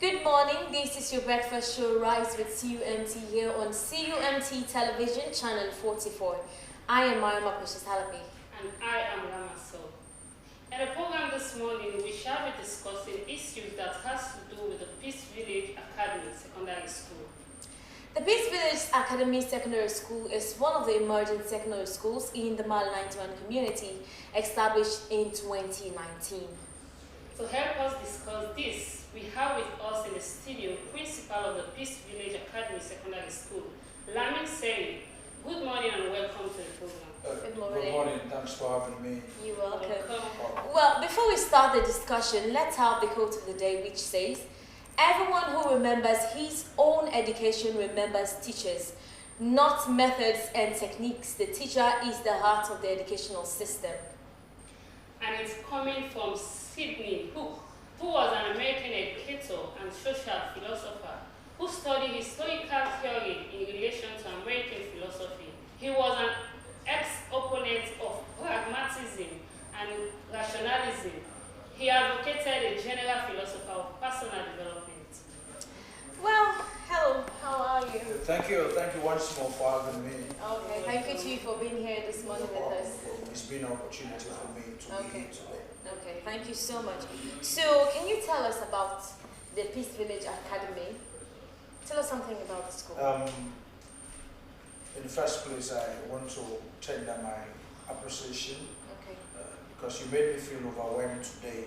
Good morning, this is your breakfast show Rise with CUMT here on CUMT Television Channel 44. I am Mariama Precious Halabi. And I am Rama So. In the program this morning, we shall be discussing issues that has to do with the Peace Village Academy Secondary School. The Peace Village Academy Secondary School is one of the emerging secondary schools in the Mali 91 community, established in 2019. To help us discuss this, we have with us in the studio principal of the Peace Village Academy Secondary School, Lamin Serry. Good morning and welcome to the program. Good morning. Good morning, thanks for having me. You're welcome. Welcome. Well, before we start the discussion, let's have the quote of the day, which says, "Everyone who remembers his own education remembers teachers, not methods and techniques. The teacher is the heart of the educational system." And it's coming from Sidney Hook, who was an American educator and social philosopher who studied historical theory in relation to American philosophy. He was an ex-opponent of pragmatism and rationalism. He advocated a general philosophy of personal development. Well, hello, how are you? Thank you once more for having me. Okay, thank you to you for being here this morning with us. It's been an opportunity for me to be here today. Okay, thank you so much. So, can you tell us about the Peace Village Academy? Tell us something about the school. In the first place, I want to tender my appreciation Okay. because you made me feel overwhelmed today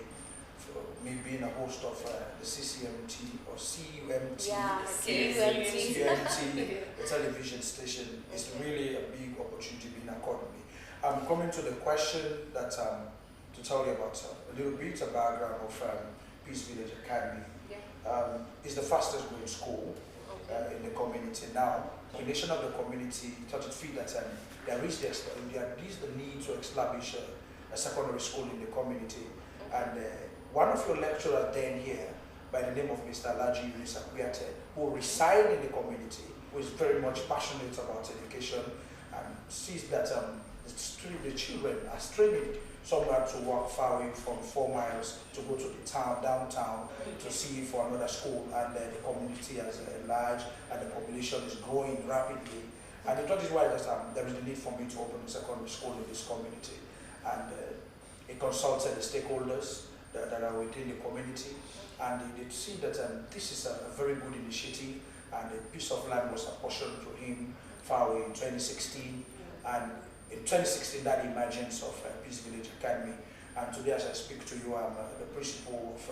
for me being a host of the CCMT or CUMT. Yeah, CUMT television station. It's really a big opportunity being accorded me. I'm coming to the question that to tell you about a little bit of background of Peace Village Academy. Yeah. It's the fastest growing school in the community now. The population of the community thought it fit that there is the need to establish a secondary school in the community. And one of your lecturers then here, by the name of Mr. Laji Yunus Akuyate, who reside in the community, who is very much passionate about education and sees that the children are straining somewhere to walk far away from 4 miles to go to the downtown to see for another school, and the community has enlarged and the population is growing rapidly. And the thought is why there is the need for me to open a secondary school in this community. And it consulted the stakeholders that are within the community, and they see that this is a very good initiative, and a piece of land was apportioned to him far away in 2016. And in 2016, that emergence of Peace Village Academy, and today as I speak to you, I'm the principal of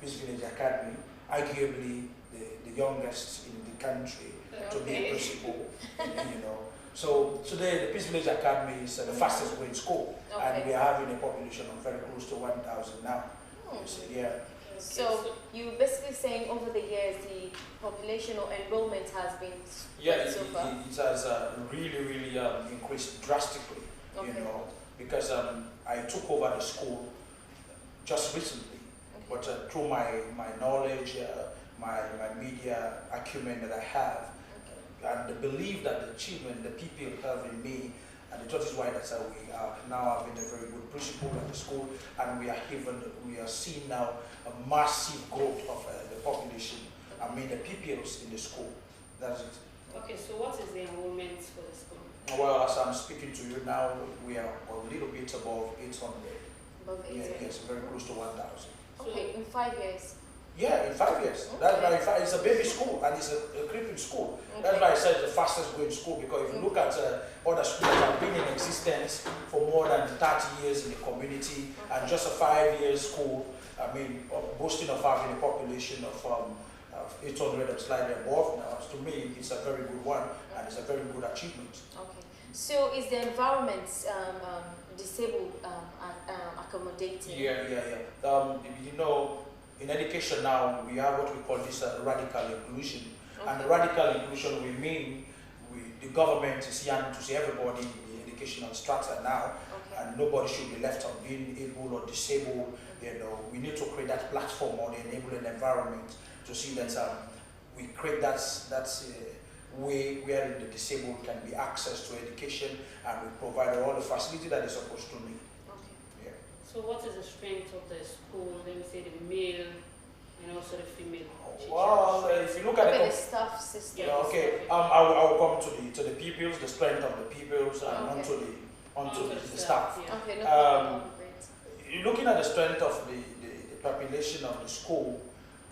Peace Village Academy, arguably the youngest in the country to be a principal, you know. So today the Peace Village Academy is the fastest growing school, and we are having a population of very close to 1,000 now. So, yeah. So, you're basically saying over the years the population or enrollment has been so far? It has really increased drastically, you know, because I took over the school just recently, but through my knowledge, my media acumen that I have, and the belief that the children, the people have in me, and the thought is why that we are now having a very good principal at the school, and we are seeing now a massive growth of the population. I mean the pupils in the school. That's it. Okay, so what is the enrollment for the school? Well, as I'm speaking to you now, we are a little bit above 800. Above 800? Yes, very close to 1,000. Okay, in 5 years? Yeah, in 5 years. Okay. That's why it's a baby school and it's a creeping school. Okay. That's why I said it's the fastest growing school, because if you look at other schools that have been in existence for more than 30 years in the community, and just a 5-year school, I mean, boasting of having a population of 800 and slightly above now, to me, it's a very good one, and it's a very good achievement. Okay. So is the environment disabled accommodating? Yeah. You know, in education now, we have what we call this radical inclusion. Okay. And radical inclusion, we mean the government is young to see everybody in the educational strata now, and nobody should be left out being able or disabled. You know, we need to create that platform or the enabling environment to see that we create that way where the disabled can be access to education, and we provide all the facility that they're supposed to need. Okay. Yeah. So what is the strength of the school, let me say the male and also the female teachers? Well, if you look at the staff system. Yeah, okay, I will come to the pupils, the strength of the pupils, and onto the staff. Yeah. Okay, no problem. Great. Looking at the strength of the population of the school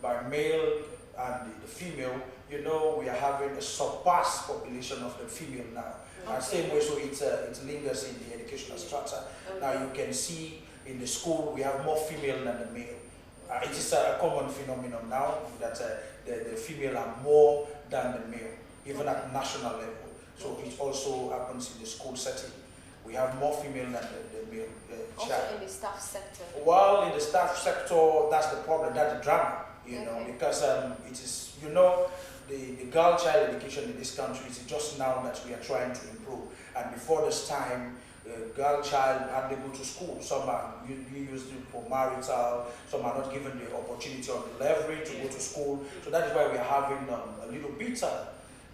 by male and the female, you know, we are having a surpassed population of the female now. And same way, so it lingers in the educational structure. Now you can see in the school we have more female than the male. It is a common phenomenon now that the female are more than the male, even at national level. So it also happens in the school setting. We have more female than the male child. Also in the staff sector. Well, in the staff sector, that's the problem, that's the drama, you know, because it is, you know, the girl child education in this country is just now that we are trying to improve. And before this time, girl child hardly go to school. Some are used for marital, some are not given the opportunity or the leverage to go to school. So that is why we are having a little bit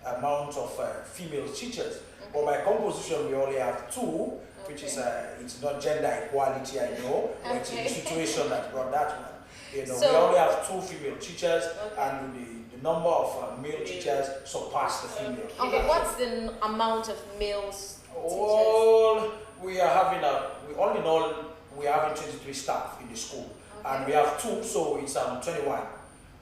amount of female teachers. But by composition, we only have two, which is it's not gender equality, I know, but it's the situation that brought that one. You know, so, we only have two female teachers, and the number of male teachers surpass the female. Okay, what's the amount of males teachers? Well, we are having all in all, we are having 23 staff in the school, and we have two, so it's 21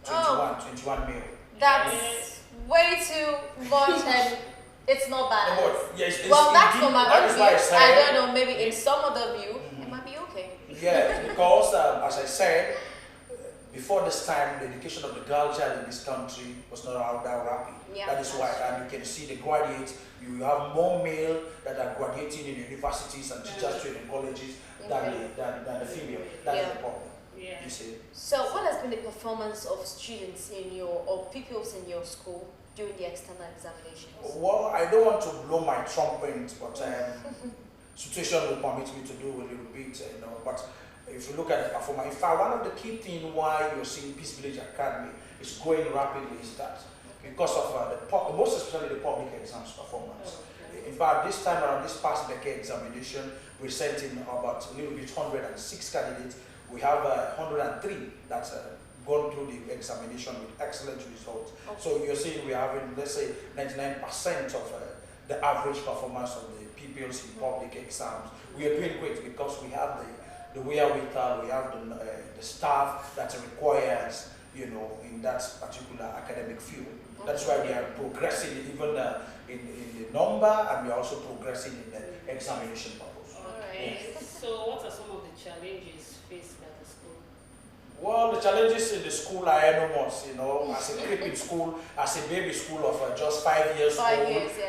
male. That's way too much, and it's not bad. No, yes, well, that's for my own view. I don't know, maybe in some other view, it might be okay. Yeah, because as I said, before this time, the education of the girl child in this country was not that rapid. Yeah, that is why, and you can see the graduates, you have more male that are graduating in universities and teachers training colleges than the female. That's the problem. Yeah. You see. So what has been the performance of students in or pupils in your school during the external examinations? Well, I don't want to blow my trumpet, but situation will permit me to do a little bit, you know. But if you look at the performance, in fact, one of the key things why you're seeing Peace Village Academy is growing rapidly is that because of most especially the public exams performance. In fact, this time around, this past decade examination, we sent in about a little bit 106 candidates. We have 103 that's gone through the examination with excellent results. So you're seeing we're having, let's say, 99% of the average performance of the pupils in public exams. We are doing great because we have the wherewithal, we have the staff that requires, you know, in that particular academic field. That's why we are progressing even in the number, and we are also progressing in the examination purpose. Okay. So what are some of the challenges faced by the school? Well, the challenges in the school are enormous, you know. As a creeping school, as a baby school of just 5 years old,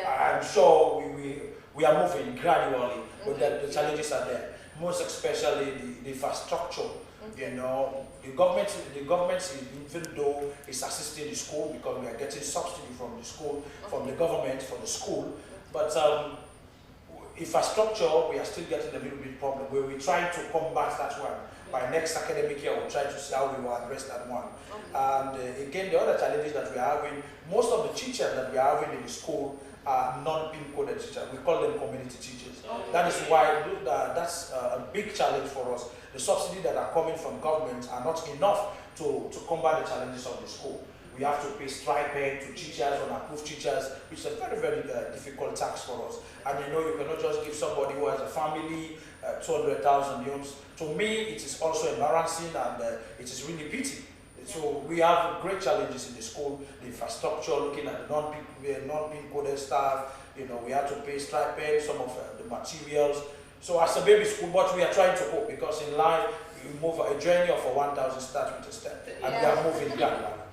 I'm sure we are moving gradually, but the challenges are there. Most especially the infrastructure. You know, the government, even though it's assisting the school because we are getting subsidy from the school, from the government for the school, but infrastructure, we are still getting a little bit problem where we're trying to combat that one. By next academic year, we'll try to see how we will address that one. And again, the other challenges that we are having, most of the teachers that we are having in the school are non-PIN coded teachers. We call them community teachers. That is why that's a big challenge for us. The subsidies that are coming from government are not enough to combat the challenges of the school. We have to pay stipend to teachers, unapproved teachers, which is a very, very difficult task for us. And you know, you cannot just give somebody who has a family 200,000 euros. To me, it is also embarrassing, and it is really pity. So we have great challenges in the school, the infrastructure, looking at the non-PIN coded staff. You know, we have to pay stipend, some of the materials. So as a baby school, but we are trying to cope, because in life, you move a journey of 1,000 starts with a step, and we are moving gradually.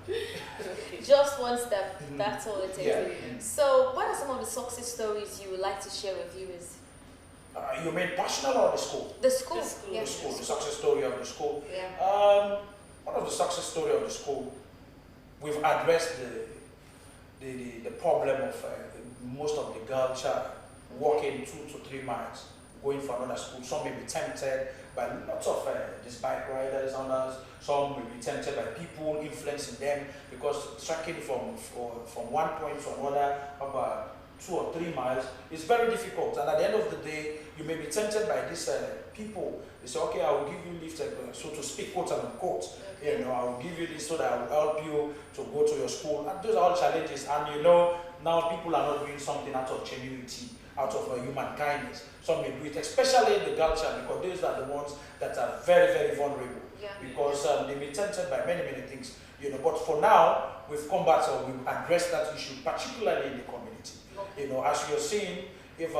Just one step, that's all it takes. So what are some of the success stories you would like to share with viewers? You mean personal or the school? The school. The school, the success story of the school. One of the success story of the school, we've addressed the problem of most of the girl child walking 2 to 3 miles, going for another school. Some may be tempted by lots of these bike riders on us. Some may be tempted by people influencing them, because trekking from one point to another, about 2 or 3 miles, it's very difficult. And at the end of the day, you may be tempted by these people. They say, okay, I will give you lift, so to speak, quote and unquote. Okay. You know, I will give you this so that I will help you to go to your school. And those are all challenges. And you know, now people are not doing something out of genuinity, out of human kindness. Some may do it, especially in the girl child, because those are the ones that are very, very vulnerable. Yeah. Because they may be tempted by many, many things. You know, but for now, we've come back, so we've addressed that issue, particularly in the community. Okay. You know, as you're seeing, if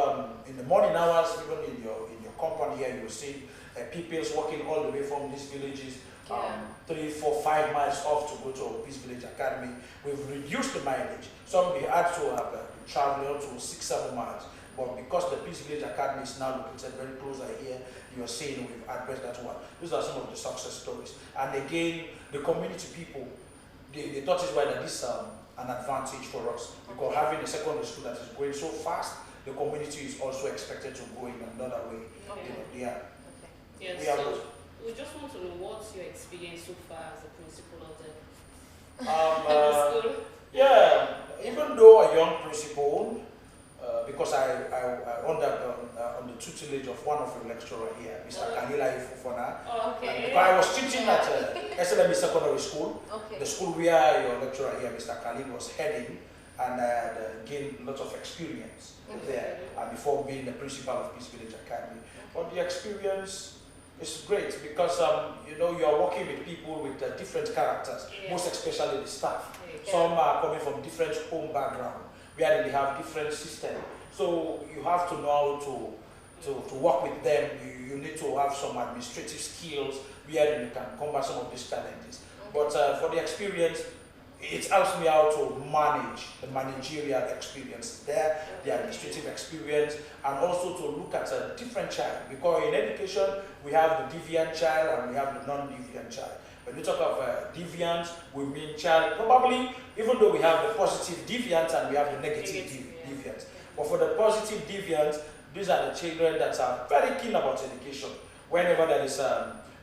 in the morning hours, even in your company here, you're seeing people's walking all the way from these villages, 3, 4, 5 miles off to go to Peace Village Academy. We've reduced the mileage. Some we had to have travel to 6, 7 miles. But because the Peace Village Academy is now located very close here, you're seeing we've addressed that one. These are some of the success stories. And again, the community people, they thought is why that this is an advantage for us. Because having a secondary school that is going so fast, the community is also expected to go in another way. Okay. You know, Yes, we have so we just want to know what's your experience so far as a principal of the school? Yeah, even though a young principal, because I under on the tutelage of one of the lecturer here, Mr. Kanila Ifufona. Okay. Because I was teaching at SLM Secondary School, Okay. the school where your lecturer here, Mr. Khalil, was heading, and I had gained lots of experience there before being the principal of Peace Village Academy. But the experience is great because you know, you are working with people with different characters, most especially the staff. Some are coming from different home background, where they have different systems. So you have to know how to work with them. You need to have some administrative skills where you can combat some of these challenges. But for the experience, it helps me out to manage the managerial experience there, the administrative experience, and also to look at a different child. Because in education, we have the deviant child and we have the non-deviant child. When we talk of deviant, we mean child, probably, even though we have the positive deviant and we have the negative deviant. But for the positive deviant, these are the children that are very keen about education. Whenever there is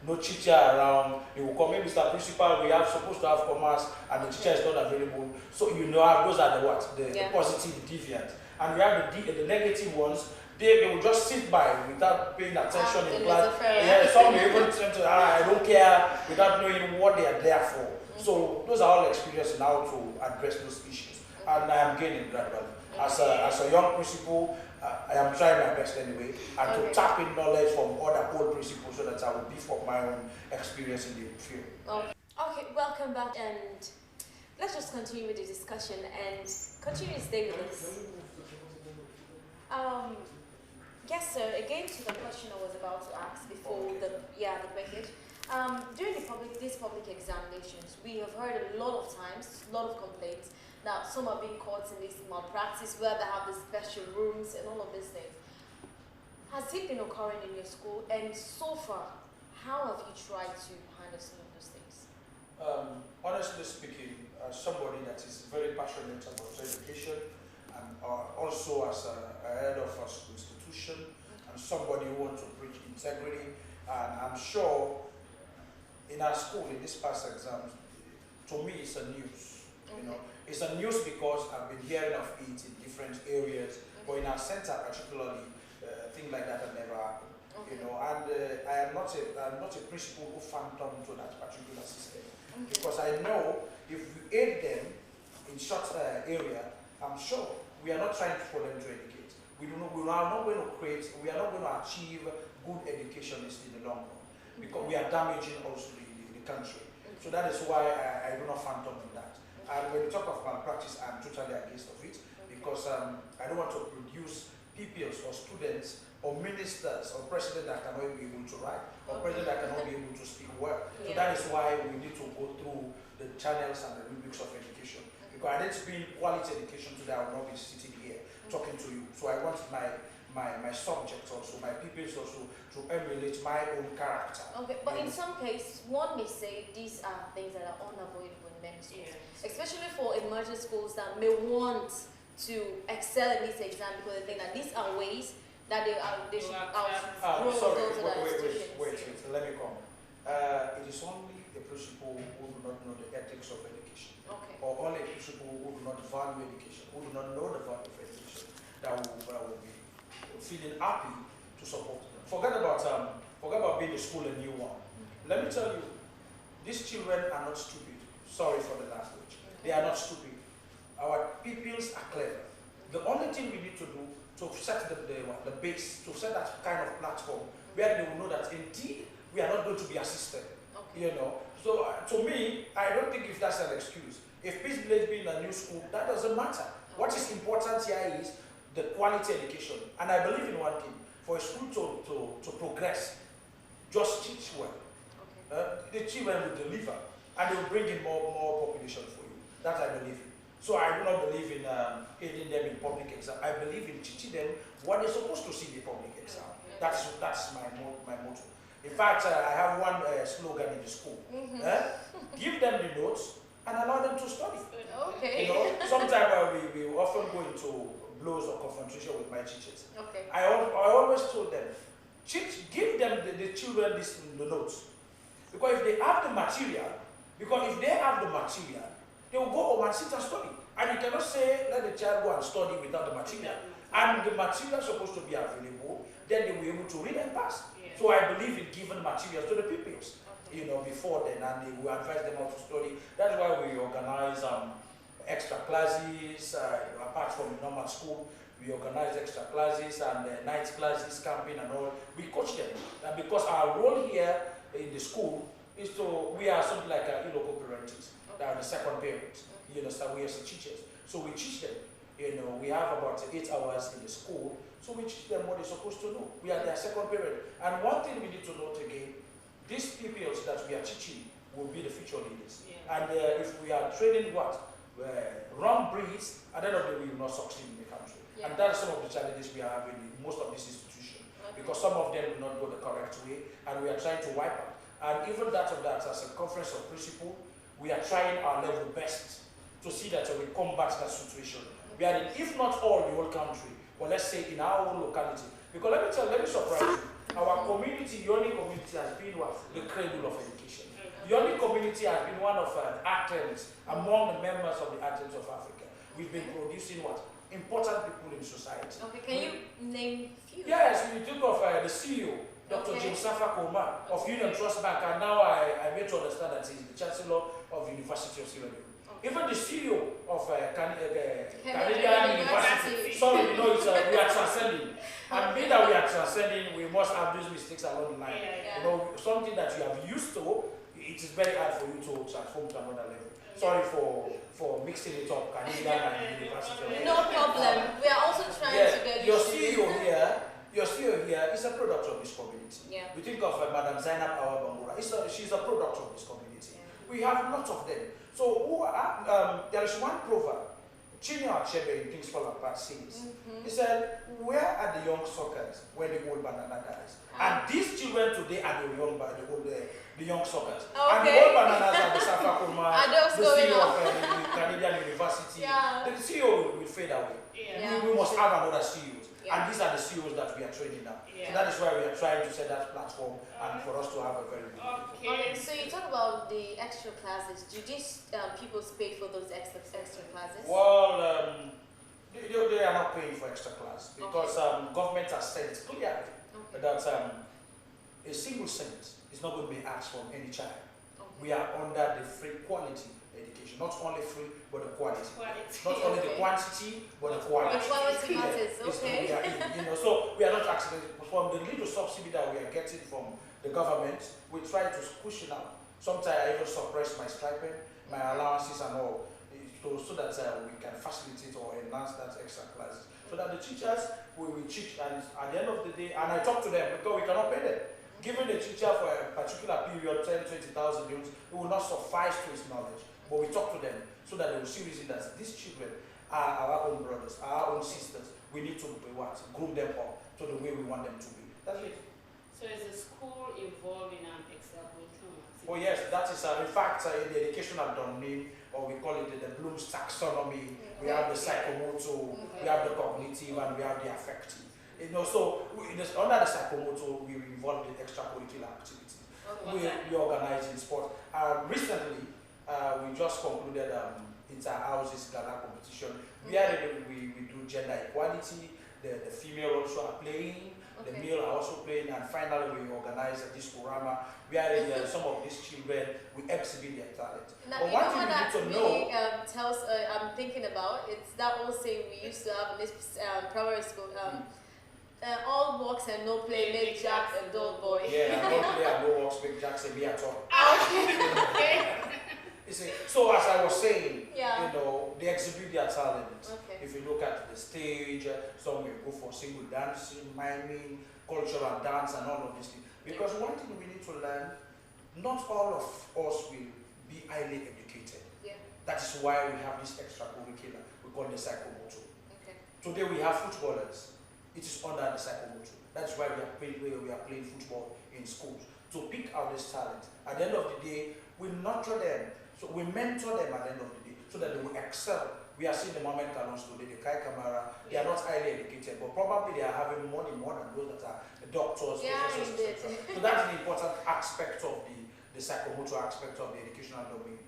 no teacher around, they will come in, Mr. Principal, we are supposed to have commerce and the teacher is not available. So you know, those are the what? The positive deviant. And we have the negative ones. They will just sit by without paying attention in class. Yeah, some may even tend to, I don't care, without knowing what they are there for. So those are all experiences now to address those issues. And I am gaining gradually. As a young principal, I am trying my best anyway, and to tap in knowledge from other old principals so that I will beef up my own experience in the field. Okay, welcome back, and let's just continue with the discussion and continue to stay with us. Yes, sir. Again, to the question I was about to ask before the breakage. During these public examinations, we have heard a lot of times, a lot of complaints that some are being caught in this malpractice where they have the special rooms and all of these things. Has it been occurring in your school? And so far, how have you tried to handle some of those things? Honestly speaking, as somebody that is very passionate about education, and also as a head of a school institution, and somebody who wants to preach integrity, and I'm sure in our school, in this past exams, to me it's a news. You know, it's a news because I've been hearing of it in different areas, but in our center particularly, things like that have never happened. You know, and I am not a principal who phantom to that particular system, because I know if we aid them in short area, I'm sure we are not trying for them to educate. We are not going to achieve good educationists in the long run, because we are damaging also the country. So that is why I do not phantom in that. And when you talk of malpractice, I'm totally against of it, because I don't want to produce pupils or students or ministers or president that cannot be able to write, or president that cannot be able to speak well. So that is why we need to go through the channels and the rubrics of education. Because I need to be in quality education today, I will not be sitting here talking to you. So I want my subjects also, my pupils also, to emulate my own character. Okay, but in some cases, one may say these are things that are unavoidable in many schools, especially for emerging schools that may want to excel in this exam because they think that these are ways that they should outgrow those other institutions. Wait, let me come. It is only the principal who do not know the ethics of education, or only people who do not value education, who do not know the value of education, that will be feeling happy to support them. Forget about being a school a new one. Let me tell you, these children are not stupid. Sorry for the language. They are not stupid. Our pupils are clever. The only thing we need to do to set the base, to set that kind of platform where they will know that indeed we are not going to be assisted. Okay. You know. So to me, I don't think if that's an excuse. If Peace Village being a new school, that doesn't matter. Okay. What is important here is the quality education. And I believe in one thing. For a school to progress, just teach well. Okay. The children will deliver, and they will bring in more population for you. That I believe in. So I do not believe in aiding them in public exam. I believe in teaching them what they're supposed to see in the public exam. That's my motto. In fact, I have one slogan in the school. Give them the notes and allow them to study. Okay. You know, sometimes we often go into blows or confrontation with my teachers. Okay. I always told them, give them the children the notes. Because if they have the material, they will go home and sit and study. And you cannot say, let the child go and study without the material. And the material is supposed to be available, then they will be able to read and pass. Yeah. So I believe in giving materials to the pupils, you know, before then, and they will advise them how to study. That's why we organize extra classes, apart from normal school. We organize extra classes and night classes, camping and all. We coach them. And because our role here in the school is we are something like local parents. They are the second parents. You understand? We are the teachers. So we teach them. You know, we have about 8 hours in the school. So we teach them what they're supposed to know. We are their second parent. And one thing we need to note again, these pupils that we are teaching will be the future leaders. Yeah. And if we are training wrong breeds, at the end of the day, we will not succeed in the country. Yeah. And that's some of the challenges we are having in most of these institutions. Okay. Because some of them will not go the correct way, and we are trying to wipe out. And even that, as a conference of principle, we are trying our level best to see that we combat that situation. We are in, if not all, the whole country, but let's say in our own locality. Because let me surprise you. Our community, Yoni community, has been what? The cradle of education. Yoni community has been one of the Athens, among the members of the Athens of Africa. We've been producing what? Important people in society. Okay, can you name a few? Yes, we think of the CEO, Dr. Jim Safa Koma of Union Trust Bank, and now I made to understand that he's the Chancellor of University of Sierra Leone. Even the CEO of Canadian University. Sorry, we are transcending. And being that we are transcending, we must have these mistakes along the line. You know, something that you have used to, it is very hard for you to transform to another level. Sorry for mixing it up, Canadian and University. No problem. We are also trying to get your CEO here is a product of this community. Yeah. We think of Madam Zainab Awa Bangura. She's a product of this community. Yeah. We have lots of them. So there is one proverb, Chinua Achebe in Things Fall Apart says, he said, where are the young suckers when the old banana dies? And these children today are the young suckers. Okay. And the old bananas are the Safa Kurma, the CEO of the Canadian University. Yeah. The CEO will fade away. Yeah. We must have another CEO. Yeah. And these are the CEOs that we are training now. Yeah. So that is why we are trying to set that platform and for us to have a very good Okay, so you talk about the extra classes. Do these pupils pay for those extra classes? Well, they are not paying for extra class because government has said it clearly that a single cent is not going to be asked from any child. Okay. We are under the free quality education, not only free, but the quality. Not only the quantity, but the quality. The quality matters, okay. So we are not actually, from the little subsidy that we are getting from the government, we try to push it out. Sometimes I even suppress my stipend, my allowances and all, so that we can facilitate or enhance that extra classes. So that the teachers will teach, and at the end of the day, and I talk to them because we cannot pay them. Giving the teacher for a particular period, 10, 20,000 units, it will not suffice to his knowledge. But we talk to them so that they will see reason that these children are our own brothers, our own sisters. We need to groom them up to the way we want them to be. That's it. So is the school involved in an extra curriculum? Oh yes, that is in fact in the educational domain, or we call it the Bloom's taxonomy. We have the psychomotor, we have the cognitive, and we have the affective. So under the psychomotor, we involved in extracurricular activities. Okay. We organize in sport. Recently, we just concluded inter-houses gala competition. We do gender equality. The female also are playing. The male are also playing, and finally we organize a discorama where some of these children we exhibit their talent. Now, but one thing you need to know, I'm thinking about, it's that old saying we used to have in this primary school. All works and no play make Jack a dull boy. Yeah, no play and no works make Jack a me at all. You see, so as I was saying, they exhibit their talent. If you look at the stage, some will go for single dancing, miming, cultural dance, and all of these things. Because one thing we need to learn, not all of us will be highly educated. That is why we have this extracurricular. We call the psychomotor. Today we have footballers. It is under the psychomotor. That's why we are playing football in schools. To pick out this talent. At the end of the day, we nurture them. So we mentor them at the end of the day so that they will excel. We are seeing the moment talents today, the Kai Kamara, they are not highly educated, but probably they are having money more than those that are doctors, professors, etc. So that's the important aspect of the psychomotor aspect of the educational domain.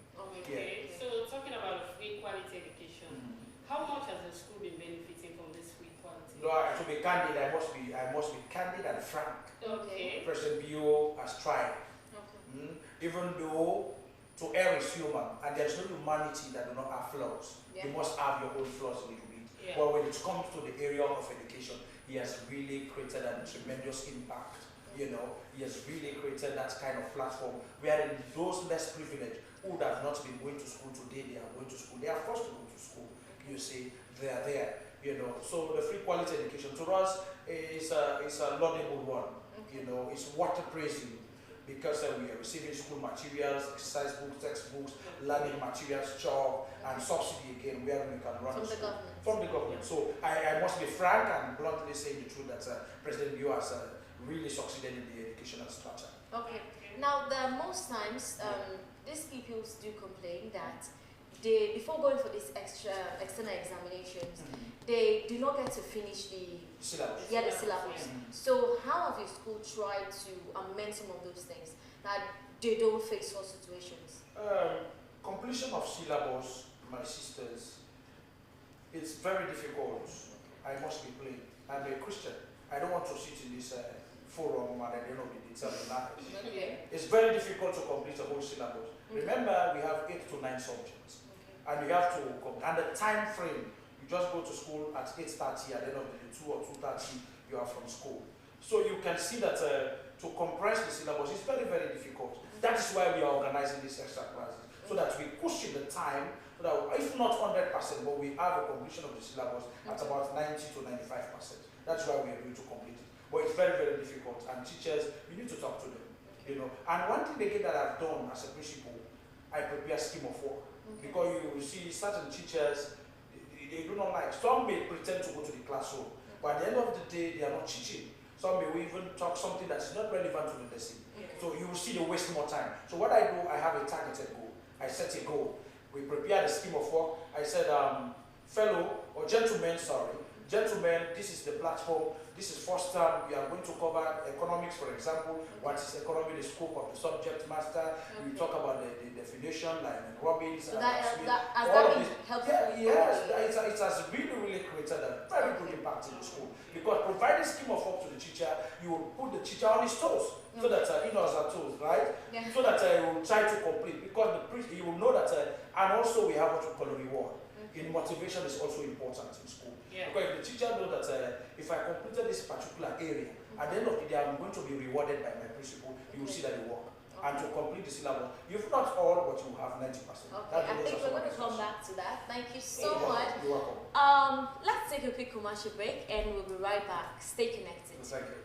So talking about free quality education, how much has the school been benefiting from this free quality? No, to be candid, I must be candid and frank. President Bio has tried. Even though to err is human, and there's no humanity that do not have flaws. You must have your own flaws a little bit. But when it comes to the area of education, he has really created a tremendous impact. He has really created that kind of platform where those less privileged who have not been going to school today, they are going to school. They are forced to go to school. You see, they are there. So the free quality education to us is a laudable one. It's worth praising. Because we are receiving school materials, exercise books, textbooks, learning materials, chalk, and subsidy again where we can run from the government. So I must be frank and bluntly say the truth that President Bio has really succeeded in the educational structure. Now, most times, these people do complain that before going for these external examinations, they do not get to finish the syllabus. So how have your school tried to amend some of those things that they don't face such situations? Completion of syllabus, my sisters, it's very difficult. I must be plain. I'm a Christian. I don't want to sit in this forum and at the end of the day tell me nothing. It's very difficult to complete a whole syllabus. Remember, we have 8 to 9 subjects. And you have to, and the time frame, you just go to school at 8:30, at the end of the day, 2 or 2:30, you are from school. So you can see that to compress the syllabus is very, very difficult. That is why we are organizing these extra classes, so that we cushion the time, so that if not 100%, but we have a completion of the syllabus at about 90 to 95%. That's why we are going to complete it. But it's very, very difficult, and teachers, you need to talk to them. And one thing again that I've done as a principal, I prepare a scheme of work. Because you see certain teachers, they do not like. Some may pretend to go to the classroom, but at the end of the day, they are not teaching. Some may even talk something that is not relevant to the lesson. So you will see they waste more time. So what I do, I have a targeted goal. I set a goal. We prepare the scheme of work. I said, gentlemen, this is the platform. This is first term. We are going to cover economics, for example. What is economy, the scope of the subject matter. We talk about the definition, like Robbins. So has that been helpful? Yes, it has really, really created a very good impact in the school. Because providing scheme of work to the teacher, you will put the teacher on his toes. So that he knows our tools, right? So that he will try to complete. Because he will know that, and also we have what we call a reward. In motivation is also important in school. Because if the teacher knows that if I completed this particular area, at the end of the day I'm going to be rewarded by my principal, you will see that you work. And to complete the syllabus, you've not all, but you have 90%. I think we're going to come back to that. Thank you so much. You're welcome. Let's take a quick commercial break and we'll be right back. Stay connected. Thank you.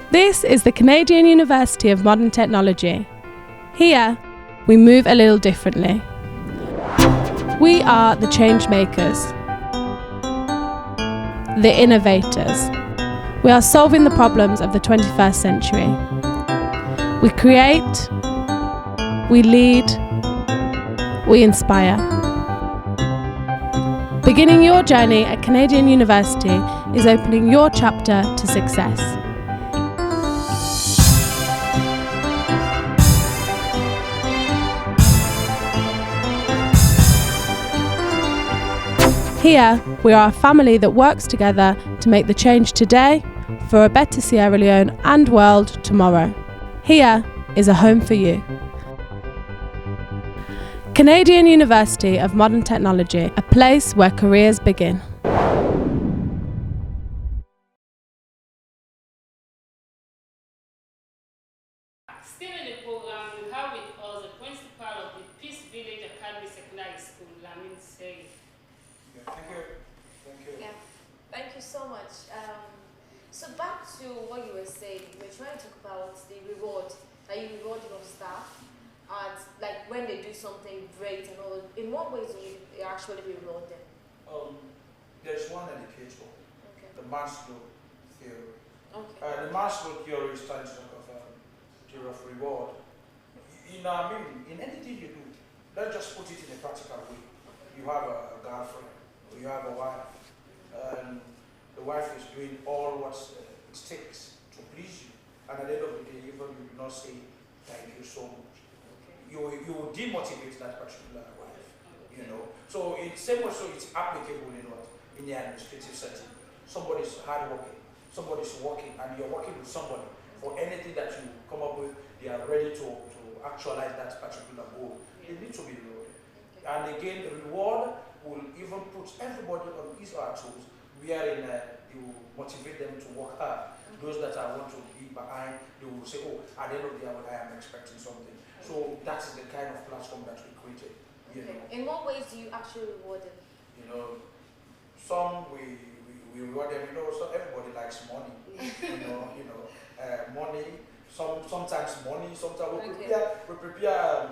This is the Canadian University of Modern Technology. Here, we move a little differently. We are the change makers, the innovators. We are solving the problems of the 21st century. We create, we lead, we inspire. Beginning your journey at Canadian University is opening your chapter to success. Here, we are a family that works together to make the change today for a better Sierra Leone and world tomorrow. Here is a home for you. Canadian University of Modern Technology, a place where careers begin. Still in the program, we have with us the principal of the Peace Village Academy Secondary School, Lamin Serry. Thank you. Thank you. Yeah, thank you so much. So back to what you were saying, you were trying to talk about the reward, that you reward your staff, and like when they do something great and all. In what ways do you actually reward them? There's one indicator, Okay. the Maslow theory. Okay. The Maslow theory is trying to talk of theory of reward. In anything you do, let's just put it in a practical way. You have a girlfriend, or you have a wife, and the wife is doing all what it takes to please you, and at the end of the day, even you do not say thank you so much. Okay. You will demotivate that particular wife, you know. So it's same also it's applicable in what? In the administrative setting. Somebody's hardworking, somebody's working, and you're working with somebody for anything that you come up with, they are ready to actualize that particular goal. They need to be rewarded. Okay. And again, the reward will even put everybody on his or her toes, wherein you motivate them to work hard. Those that I want to be behind, they will say, oh, at the end of the day, I am expecting something. So that is the kind of platform that we created. You know. In what ways do you actually reward them? You know, some we reward them. You know, so everybody likes money. Money. Sometimes money. Sometimes we prepare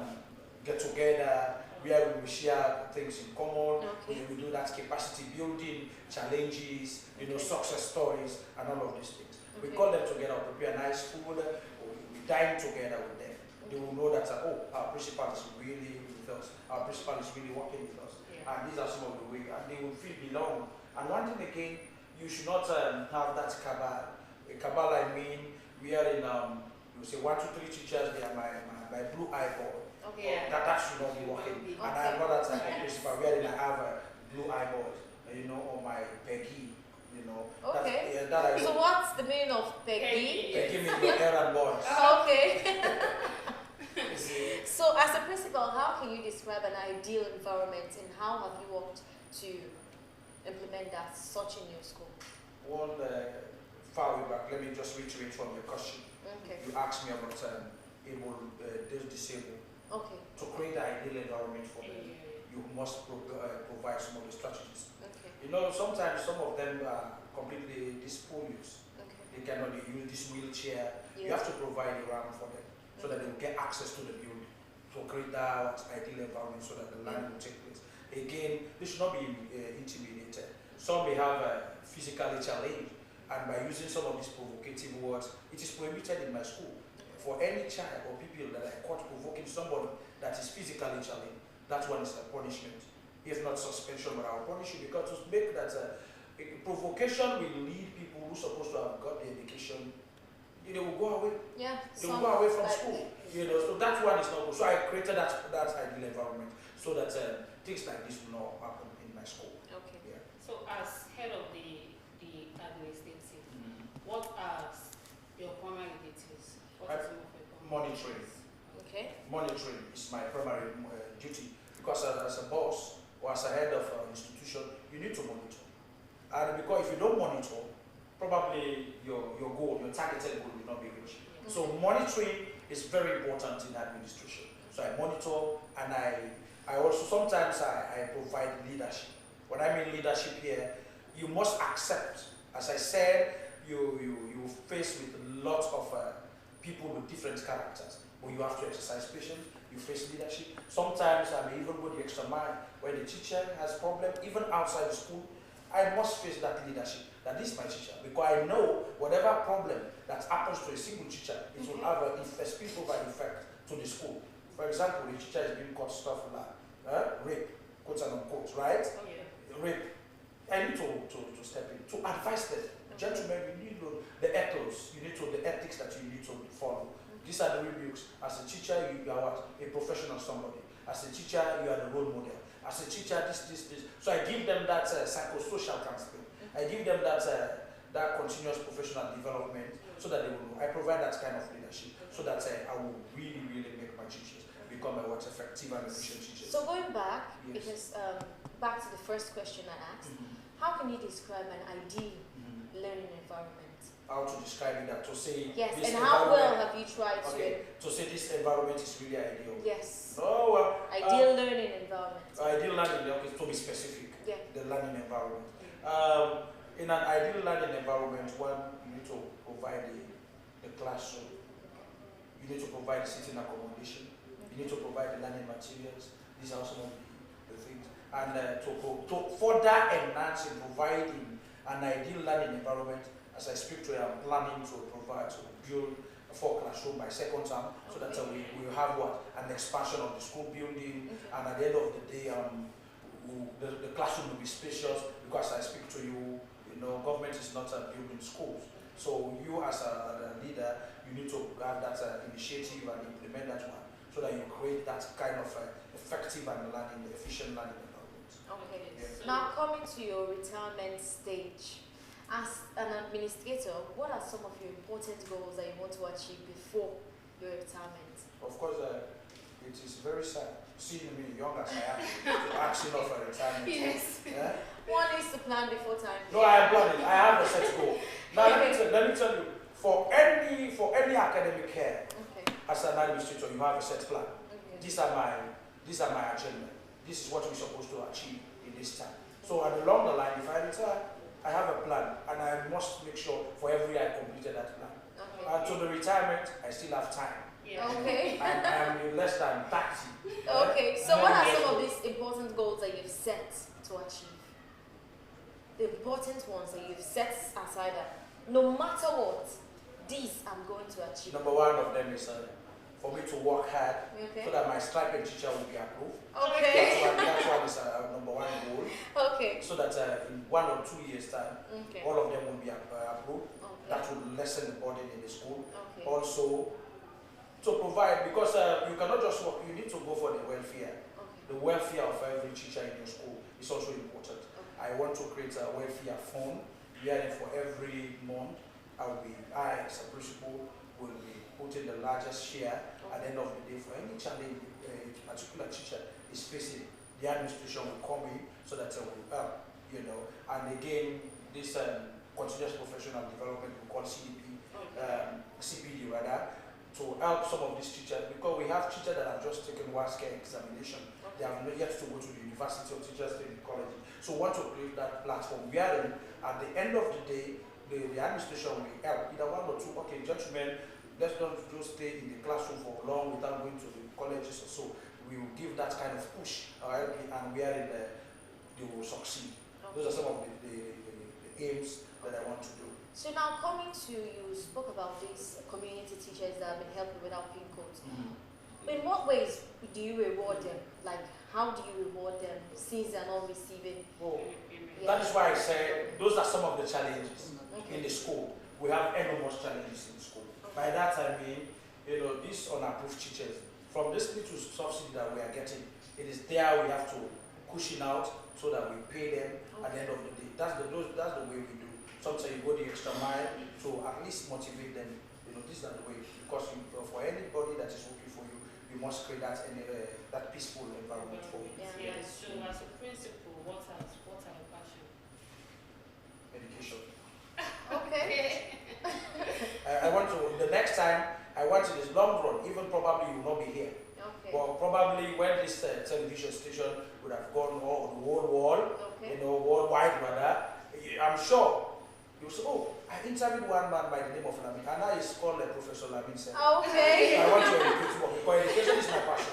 get together where we share things in common. Okay. We do that capacity building, challenges, success stories, and all of these things. Okay. We call them together, prepare nice food, we dine together with them. They will know that, our principal is really with us, our principal is really working with us. Yeah. And these are some of the ways, and they will feel belong. And one thing again, you should not have that cabal. A cabal, I mean, we are in, you say 1, 2, 3 teachers, they are my blue eyeball. Okay. That should not be working. Okay. And I am not that type of principal, wherein I have blue eyeballs, or my Peggy, Okay. That So what's the meaning of Peggy? Peggy means your errand boys. Okay. So as a principal, how can you describe an ideal environment and how have you worked to implement that such in your school? One far way back, let me just reiterate from your question. Okay. You asked me about those disabled. Okay. To create the ideal environment for them, you must provide some of the strategies. Okay. Sometimes some of them are completely dysphorious. Okay. They cannot use this wheelchair. Yeah. You have to provide a ramp for them so that they will get access to the building to create that ideal environment so that the learning will take place. Again, they should not be intimidated. Some may have physically challenged, and by using some of these provocative words, it is prohibited in my school. For any child or people that are caught provoking somebody that is physically challenged, that one is a punishment. If not suspension, but I'll punish you, because to make that provocation will lead people who are supposed to have got the education, they will go away. Yeah. They will go away from school. So that one is not good. So I created that ideal environment so that things like this will not happen in my school. Okay. Yeah. So as head of the administrative, what are your primary duties? What is your Monitoring. Okay. Monitoring is my primary duty, because as a boss or as a head of an institution, you need to monitor. And because if you don't monitor, probably your goal, your targeted goal will not be reached. Okay. So monitoring is very important in administration. So I monitor, and I also sometimes I provide leadership. When I mean leadership here, you must accept. As I said, you face with lots of people with different characters, but you have to exercise patience. You face leadership. Sometimes I may even go the extra mile when the teacher has problem, even outside the school. I must face that leadership. That this is my teacher, because I know whatever problem that happens to a single teacher, it will have a spillover effect to the school. For example, the teacher is being caught stuff like rape, quote and unquote, right? Oh, yeah. Rape. I need to step in, to advise them. Gentlemen, you need the ethos, the ethics that you need to follow. These are the rebukes. As a teacher, you are what? A professional somebody. As a teacher, you are the role model. As a teacher, this. So I give them that psychosocial counseling. I give them that continuous professional development so that they will know. I provide that kind of leadership so that I will really, really make my teachers become effective and efficient teachers. So going back, yes. because back to the first question I asked, how can you describe an ideal learning environment? How to describe it, that to say yes, this and how well have you tried to say this environment is really ideal? Yes. Oh well. Ideal learning environment. Ideal learning, to be specific. Yeah. The learning environment. In an ideal learning environment, one, you need to provide the classroom. You need to provide the sitting accommodation. You need to provide the learning materials. These are some of the things. And to further enhance in providing an ideal learning environment, as I speak to you, I'm planning to build a 4 classroom by second term, so that we will have an expansion of the school building, and at the end of the day, the classroom will be spacious, because I speak to you, government is not building schools. So you as a leader, you need to have that initiative and implement that one, so that you create that kind of effective and efficient learning environment. Okay. Yeah. Now coming to your retirement stage, as an administrator, what are some of your important goals that you want to achieve before your retirement? Of course, it is very sad seeing me young as I am asking of a retirement. Yes. Yeah? One needs to plan before time. No, I am planning. I have a set goal. Now let me tell you, for any academic care, as an administrator, you have a set plan. These are my agenda. This is what we're supposed to achieve in this time. So along the line, if I retire, I have a plan, and I must make sure for every year I completed that plan. And to the retirement, I still have time. Yeah. Okay. I am less than 30. Okay, so what are some of these important goals that you've set to achieve? The important ones that you've set aside that no matter what, these I'm going to achieve. Number one of them is for me to work hard, Okay. so that my stipend teacher will be approved. Okay. That's one is number one goal. Okay. So that in 1 or 2 years' time, Okay. all of them will be approved. Okay. That will lessen the burden in the school. Okay. Also, to provide, because you cannot just work, you need to go for the welfare. Okay. The welfare of every teacher in your school is also important. Okay. I want to create a welfare fund, where for every month, I as a principal will be putting the largest share at the end of the day for any challenge a particular teacher is facing. The administration will come in so that it will help, And again, this continuous professional development we call CDP, CPD rather, to help some of these teachers, because we have teachers that have just taken WASCA examination. They have not yet to go to the University of Teachers Training College. So we want to create that platform wherein at the end of the day, the administration will help, either 1 or 2, okay, gentlemen, let's not just stay in the classroom for long without going to the colleges or so. We will give that kind of push, and wherein they will succeed. Okay. Those are some of the aims that I want to do. So now coming to, you spoke about these community teachers that have been helping without pin codes. In what ways do you reward them? Like, how do you reward them since they're not receiving? Well, that is why I say those are some of the challenges in the school. We have enormous challenges in the school. By that I mean, these unapproved teachers, from this little subsidy that we are getting, it is there we have to cushion out so that we pay them at the end of the day. That's the way we do. Sometimes you go the extra mile to at least motivate them. This is the way, because for anybody that is working for you, you must create that peaceful environment for you. Yes. So as a principal, what are your passion? Education. Okay. I want to, the next time, I want in this long run, even probably you will not be here. Okay. Well, probably when this television station would have gone all the whole world, Okay. worldwide rather, I'm sure you say, oh, I interviewed one man by the name of Lamin, and now he's called Professor Lamin Serry. Okay. I want to educate you, because education is my passion.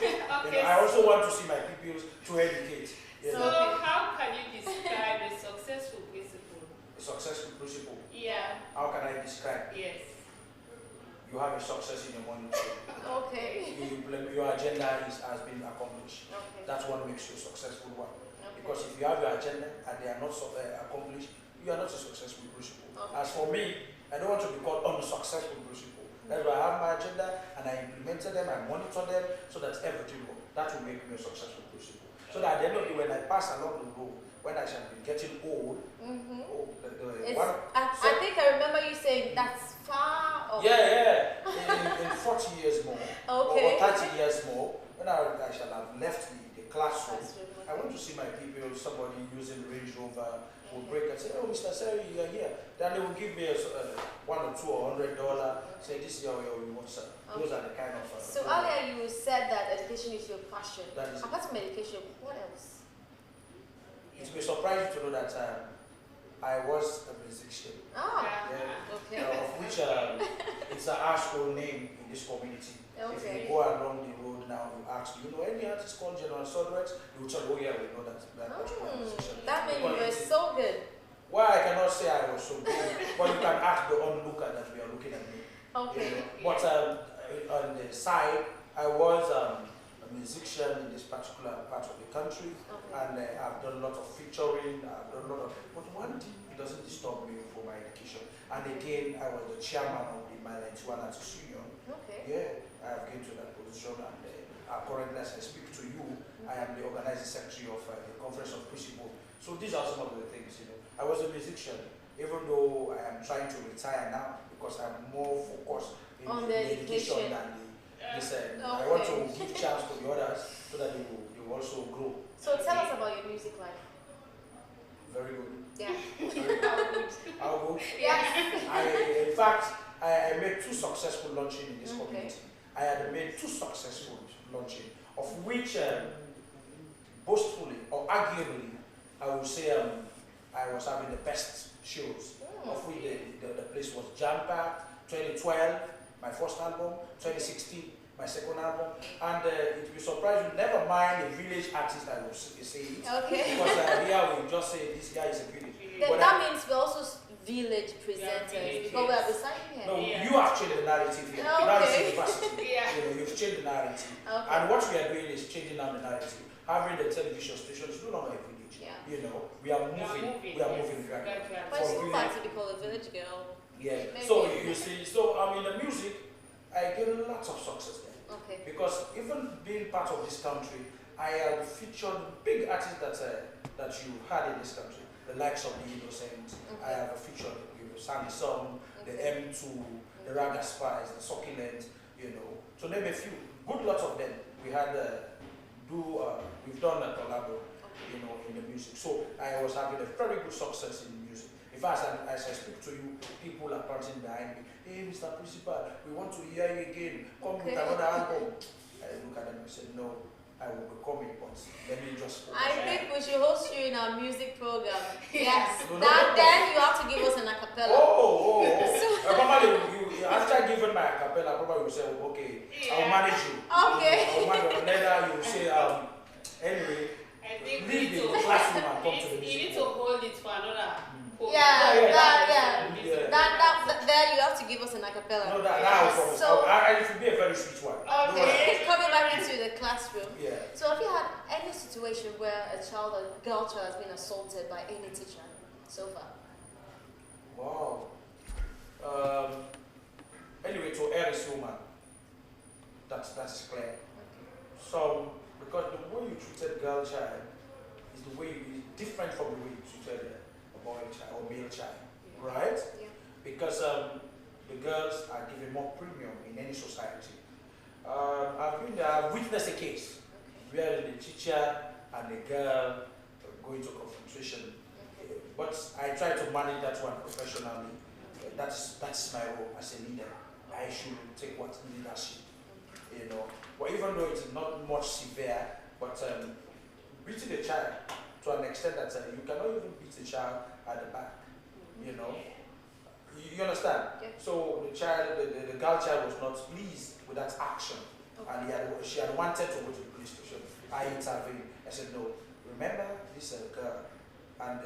Okay. I also want to see my pupils to educate. So how can you describe a successful principal? A successful principal. Yeah. How can I describe? Yes. you have a success in your monetary. Okay. Your agenda has been accomplished. Okay. That's what makes you a successful one. Okay. Because if you have your agenda and they are not accomplished, you are not a successful principal. Okay. As for me, I don't want to be called unsuccessful principal. That's why I have my agenda and I implemented them, I monitor them so that everything works. That will make me a successful principal. So that at the end of the day, when I pass along the road, when I shall be getting old, I think I remember you saying that's far off. Yeah. In 40 years more, Okay. or 30 years more, when I shall have left the classroom, I want to see my people, somebody using Range Rover, will break and say, oh, Mr. Serry, you are here. Then they will give me $1 or $2 or $100, say, this is your reward, sir. Okay. Those are the kind of... so earlier you said that education is your passion. That is apart from education, what else? It will be surprising to know that I was a musician. Ah, Yeah. okay. Of which it's a household name in this community. If Okay. you go along the road now, you ask, do you know any artist called General Sodrett? You will tell, oh yeah, we know that musician. That means you were so good. Well, I cannot say I was so good, but you can ask the onlooker that we are looking at me. Okay. You know? But on the side, I was a musician in this particular part of the country, Okay. and I've done a lot of featuring, I've done a lot of, but one thing, it doesn't disturb me for my education. And again, I was the chairman of the My91 Artists Union. Okay. Yeah, I have gained to that position, and currently as I speak to you, I am the organizing secretary of the Conference of Principals. So these are some of the things, you know. I was a musician, even though I am trying to retire now because I'm more focused on the the education than this. Okay. I want to give chance to the others so that they will also grow. So tell us about your music life. Very good. Yeah. Very good. How good? Yes. In fact, I made 2 successful launching in this Okay. community. I had made 2 successful launching, of which boastfully or arguably, I would say I was having the best shows. Of which the place was jam-packed. 2012, my first album. 2016, my second album. And it will be surprising, never mind the village artist I will say it. Okay. Because here we just say this guy is a village. Then that means we're also village presenters village, because we are beside here. No, Yeah. you have changed the narrative here. Okay. Now it's university. Yeah. You know, you've changed the narrative. Okay. And what we are doing is changing down the narrative. Having the television station is no longer a village. Yeah. You know, we are moving. We are moving gradually. But it's not bad to be called a village girl. Yeah. Maybe. So you see, so in the music, I get lots of success there. Okay. Because even being part of this country, I have featured big artists that you had in this country, the likes of the Innocent. Okay. I have featured Sandy Song, the M2, the Raga Spice, the Succulent, you know, to name a few. Good lots of them. We had we've done a collabo, you know, in the music. So I was having a very good success in music. In fact, as I speak to you, people are panting behind me. Hey, Mr. Principal, we want to hear you again. Come with another album. I look at them and say, no, I will be coming, but let me just focus. I think we should host you in our music program. Yes. No, Then you have to give us an acapella. Oh. Probably you after giving my acapella, probably you say, okay, I'll manage you. Okay. I'll manage you. Later you say, anyway, I think leave you the classroom and come to the need music. to hold it for another. There you have to give us an acapella. No, that I promise. So- It will be a very sweet one. Okay. Coming back into the classroom. Yeah. So have you had any situation where a girl child has been assaulted by any teacher so far? Wow. Anyway, to err is human. That's clear. So, because the way you treated girl child is the way is different from the way you treated a boy child or male child, right? Yeah. Because the girls are given more premium in any society. I've witnessed a case where the teacher and the girl go into confrontation. But I try to manage that one professionally. That's my role as a leader. I should take what leadership, you know. But even though it's not much severe, but beating a child to an extent that you cannot even beat a child at the back, you know. You understand? Yeah. So the girl child was not pleased with that action, and she had wanted to go to the police station. I intervened. I said, no, remember this girl, and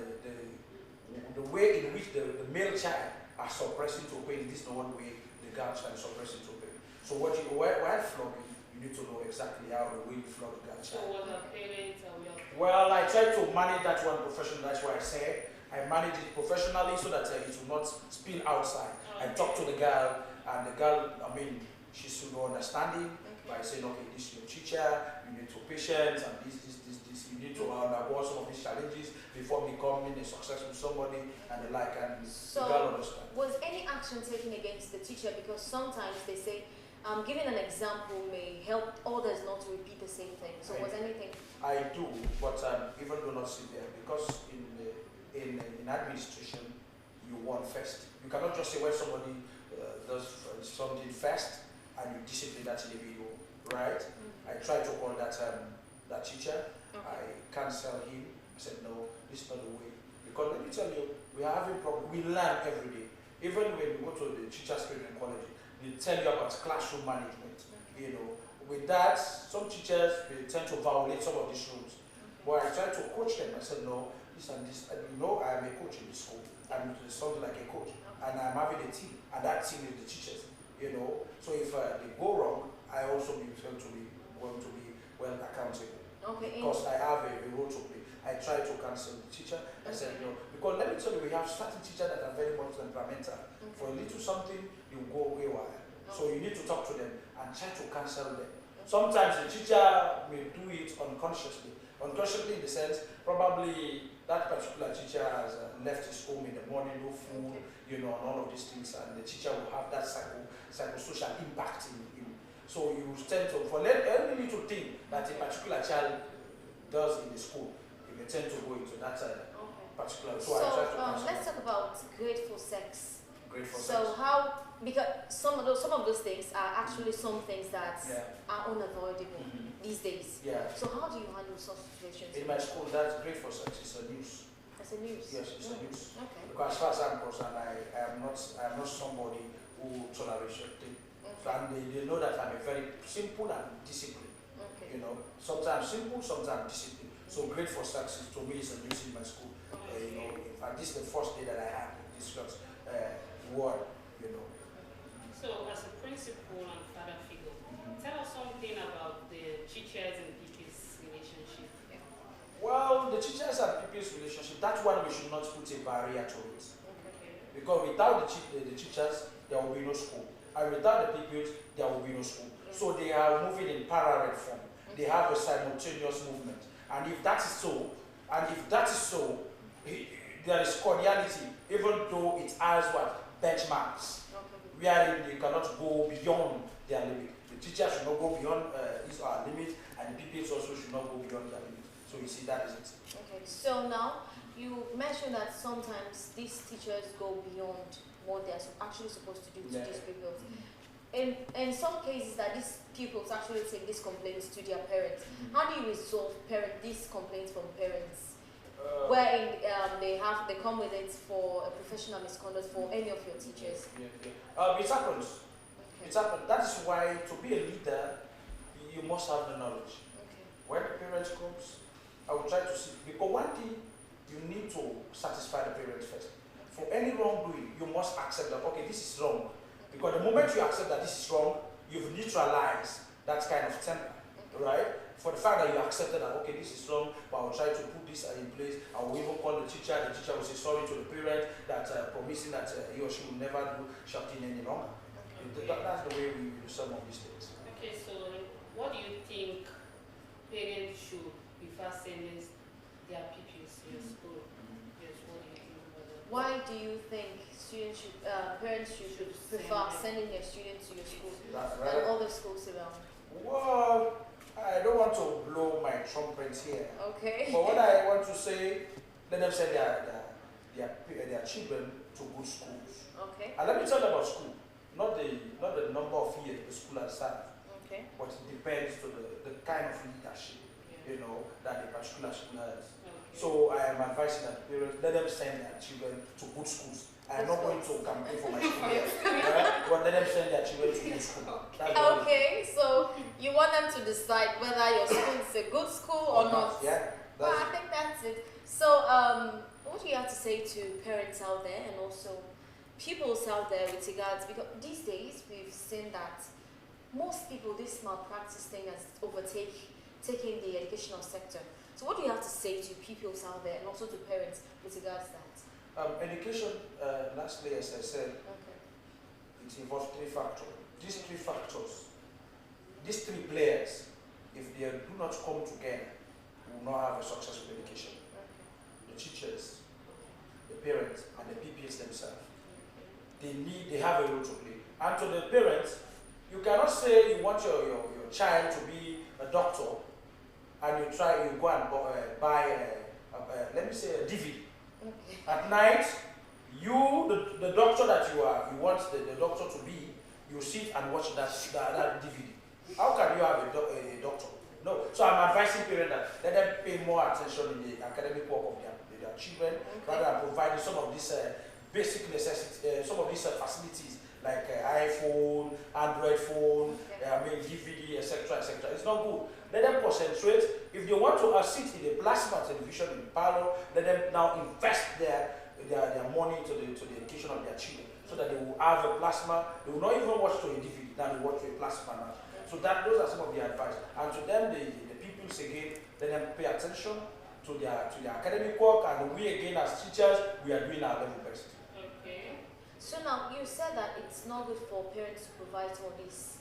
the way in which the male child are suppressing to pain. This is the one way the girls are suppressing to pain. So while flogging, you need to know exactly how the way you flog the girl So child. what are parents or your Well, I try to manage that one professionally. That's why I say I manage it professionally so that it will not spill outside. I talk to the girl, and the girl, I mean, she should be understanding by saying, okay, this is your teacher, you need to patience, and this. You need to undergo some of these challenges before becoming a successful somebody, and the like, and So, the girl understand. was any action taken against the teacher? Because sometimes they say, giving an example may help others not to repeat the same thing. So was anything? I do, but even though not sit there, because in administration, you want first. You cannot just say when somebody does something first and you discipline that individual, right? I try to call that teacher. I cancel him. I said, no, this is not the way. Because let me tell you, we are having problems. We learn every day. Even when we go to the teachers' training college, they tell you about classroom management. You know, with that, some teachers they tend to violate some of these rules. But I try to coach them. I said, no, this and this. And you know, I am a coach in the school. I'm something like a coach, and I'm having a team, and that team is the teachers. You know, so if they go wrong, I also be felt to be well accountable. Okay. Because I have a role to play. I try to counsel the teacher. I said, no, because let me tell you, we have certain teachers that are very much temperamental. For a little something, you go haywire. So you need to talk to them and try to counsel them. Sometimes the teacher may do it unconsciously. Unconsciously in the sense, probably that particular teacher has left his home in the morning, no food, you know, and all of these things, and the teacher will have that psychosocial impact in him. So you tend to, for any little thing that a particular child does in the school, you may tend to go into that particular. So I try to let's talk about grateful sex. Grateful sex. So how, because some of those things are actually some things that are unavoidable these days. Yeah. So how do you handle such situations? In my school, that's grateful sex. It's a news. As a news? Yes, it's a news. Okay. Because as far as I'm concerned, I am not somebody who tolerates things. And they know that I'm a very simple and disciplined. You know, sometimes simple, sometimes disciplined. So grateful sex to me is a news in my school. You know, in fact, this is the first day that I had this word. You know. So, as a principal and father figure, tell us something about the teachers and pupils relationship. Well, the teachers and pupils relationship, that one we should not put a barrier to it. Because without the teachers, there will be no school. And without the pupils, there will be no school. So they are moving in parallel form. They have a simultaneous movement. And if that is so, there is cordiality, even though it has benchmarks, wherein they cannot go beyond their limit. The teacher should not go beyond his or her limit, and the pupils also should not go beyond their limit. So you see, that is it. Okay. So now, you mentioned that sometimes these teachers go beyond what they're actually supposed to do to these pupils. In some cases that these pupils actually take these complaints to their parents, how do you resolve these complaints from parents? Wherein they come with it for a professional misconduct for any of your teachers? It happens. It happens. That is why to be a leader, you must have the knowledge. When the parents comes, I will try to see, because one thing, you need to satisfy the parents first. For any wrongdoing, you must accept that, okay, this is wrong. Because the moment you accept that this is wrong, you've neutralized that kind of temper, right? For the fact that you accepted that, okay, this is wrong, but I'll try to put this in place. I will even call the teacher will say sorry to the parent, that promising that he or she will never do something any longer. That's the way we do some of these things. Okay, so what do you think parents should prefer sending their pupils to your school? Yes, what do you think about that? Why do you think parents should prefer sending their students to your school and other schools around? Well, I don't want to blow my trumpet here. Okay. But what I want to say, let them send their children to good schools. Okay. And let me tell you about school. Not the number of years the school has served. Okay. But it depends to the kind of leadership, you know, that the particular school has. So I am advising that parents, let them send their children to good schools. I am not going to campaign for my school, but let them send their children to good school. Okay, so you want them to decide whether your school is a good school or not? Yeah. Well, I think that's it. So, what do you have to say to parents out there, and also pupils out there with regards, because these days we've seen that most people, this malpractice thing has taking the educational sector. So what do you have to say to pupils out there and also to parents with regards to that? Education, lastly, as I said, it involves three factors. These three factors, these three players, if they do not come together, we will not have a successful education. The teachers, the parents, and the PPs themselves. They have a role to play. And to the parents, you cannot say you want your child to be a doctor and you go and buy let me say a DVD. At night, the doctor that you want the doctor to be, you sit and watch that DVD. How can you have a doctor? No. So I'm advising parents that let them pay more attention in the academic work of their children, rather than providing some of these basic necessities, some of these facilities like iPhone, Android phone, DVD, etc., etc. It's not good. Let them concentrate. If they want to sit in the plasma television in parlor, let them now invest their money to the education of their children, so that they will have a plasma. They will not even watch to a DVD, now they watch to a plasma now. So those are some of the advice. And to them, the pupils again, let them pay attention to their academic work, and we again as teachers, we are doing our level best. So now, you said that it's not good for parents to provide all these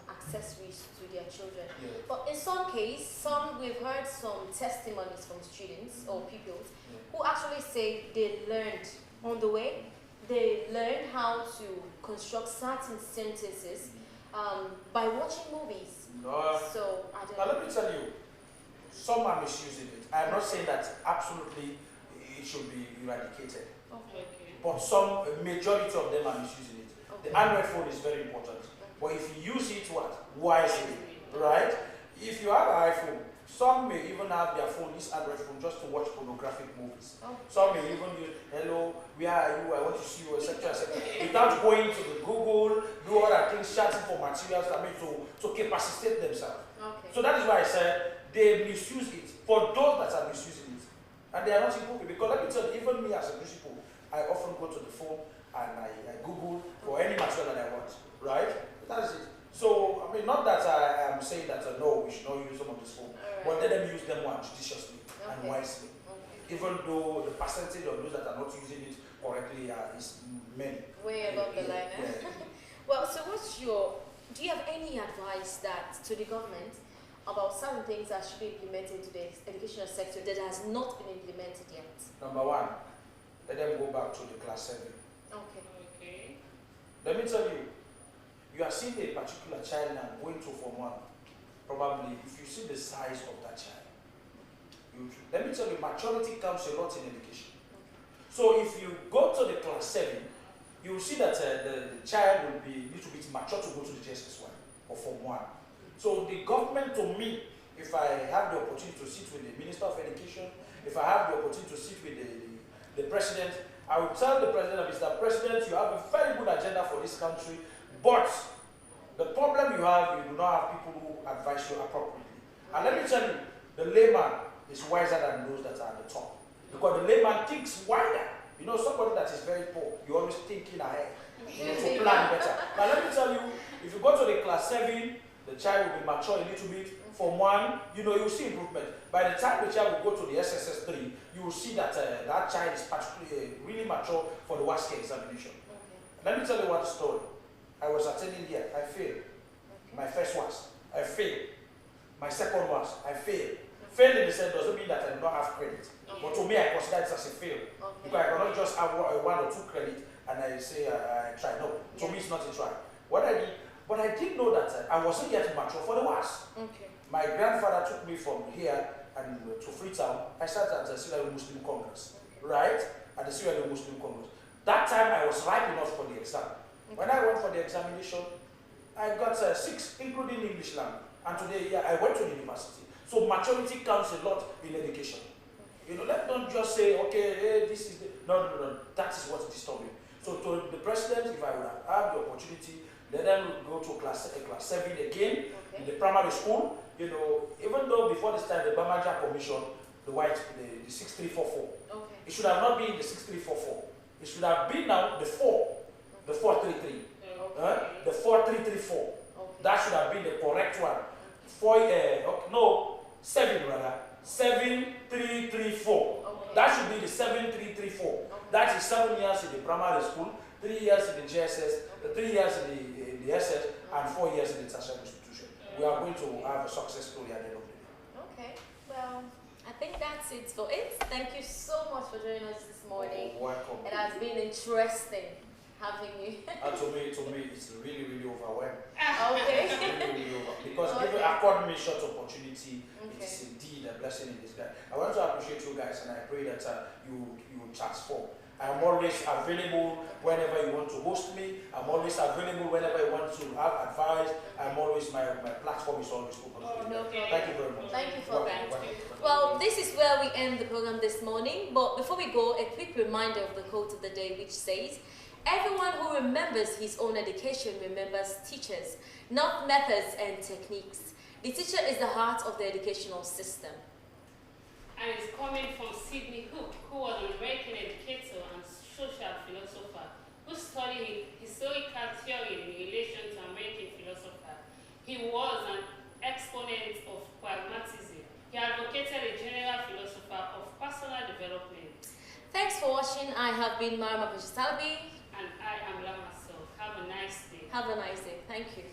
accessories to their children. But in some cases, we've heard some testimonies from students or pupils who actually say they learned on the way. They learned how to construct certain sentences by watching movies. No. So, I don't now know. let me tell you, some are misusing it. I'm not saying that absolutely it should be eradicated. But a majority of them are misusing it. The Android phone is very important. But if you use it wisely, right? If you have an iPhone, some may even have their phone, this Android phone, just to watch pornographic movies. Some may even use, hello, where are you? I want to see you, etc., etc. Without going to the Google, do other things, searching for materials, to capacitate themselves. So that is why I said they misuse it. For those that are misusing it, and they are not hypocrite, because let me tell you, even me as a principal, I often go to the phone and I Google for any material that I want, right? That is it. So, not that I am saying that no, we should not use some of this phone, but let them use them judiciously and wisely. Even though the percentage of those that are not using it correctly is many. Way above the line. Well, so do you have any advice to the government about certain things that should be implemented to the educational sector that has not been implemented yet? Number one, let them go back to the class 7. Okay. Let me tell you, you are seeing a particular child now going to Form 1. Probably, if you see the size of that child, let me tell you, maturity counts a lot in education. So if you go to the class 7, you will see that the child will be a little bit mature to go to the JSS1 or Form 1. So the government, to me, if I have the opportunity to sit with the Minister of Education, if I have the opportunity to sit with the President, I will tell the President, Mr. President, you have a very good agenda for this country, but the problem you do not have people who advise you appropriately. And let me tell you, the layman is wiser than those that are at the top. Because the layman thinks wider. Somebody that is very poor, you're always thinking ahead, to plan better. Now let me tell you, if you go to the class 7, the child will be mature a little bit. From 1, you'll see improvement. By the time the child will go to the SSS 3, you will see that that child is particularly really mature for the WASCE examination. Let me tell you one story. I was attending here, I failed. My first was, I failed. My second was, I failed. Failed in the sense doesn't mean that I do not have credit. But to me, I consider it as a fail. Because I cannot just have 1 or 2 credit and I say I tried. No, to me it's not a try. What I did, but I did know that I wasn't yet mature for the WAS. My grandfather took me from here and to Freetown. I started at the Sierra Leone Muslim Congress, right? At the Sierra Leone Muslim Congress. That time I was ripe enough for the exam. When I went for the examination, I got 6, including English language. And today, I went to the university. So maturity counts a lot in education. Let's not just say, okay, hey, this is the... No. That is what is disturbing. So to the president, if I would have the opportunity, let them go to class 7 again in the primary school. Even though before this time, the Bamaja Commission, the 6344, it should have not been the 6344. It should have been now the 4, the 433. The 4334. Okay. That should have been the correct one. 7 rather. 7334. Okay. That should be the 7334. Okay. That is 7 years in the primary school, 3 years in the GSS, 3 years in the SS, and 4 years in the tertiary institution. We are going to have a success story at the end of the day. Okay. Well, I think that's it for it. Thank you so much for joining us this morning. Welcome. It has been interesting having you. To me, it's really, really overwhelming. Okay. Really over. Because Okay. given accord me short opportunity, Okay. it's indeed a blessing in disguise. I want to appreciate you guys, and I pray that you transform. I'm always available whenever you want to host me. I'm always available whenever you want to have advice. I'm always, my platform is always open. Okay. Thank you very much. Thank you for that. Welcome. Well, this is where we end the program this morning. But before we go, a quick reminder of the quote of the day, which says, "Everyone who remembers his own education remembers teachers, not methods and techniques. The teacher is the heart of the educational system." And it's coming from Sidney Hook, who was an American educator and social philosopher who studied historical theory in relation to American philosopher. He was an exponent of pragmatism. He advocated a general philosopher of personal development. Thanks for watching. I have been Marama Pajitalabi. And I am Lama. So have a nice day. Have a nice day. Thank you.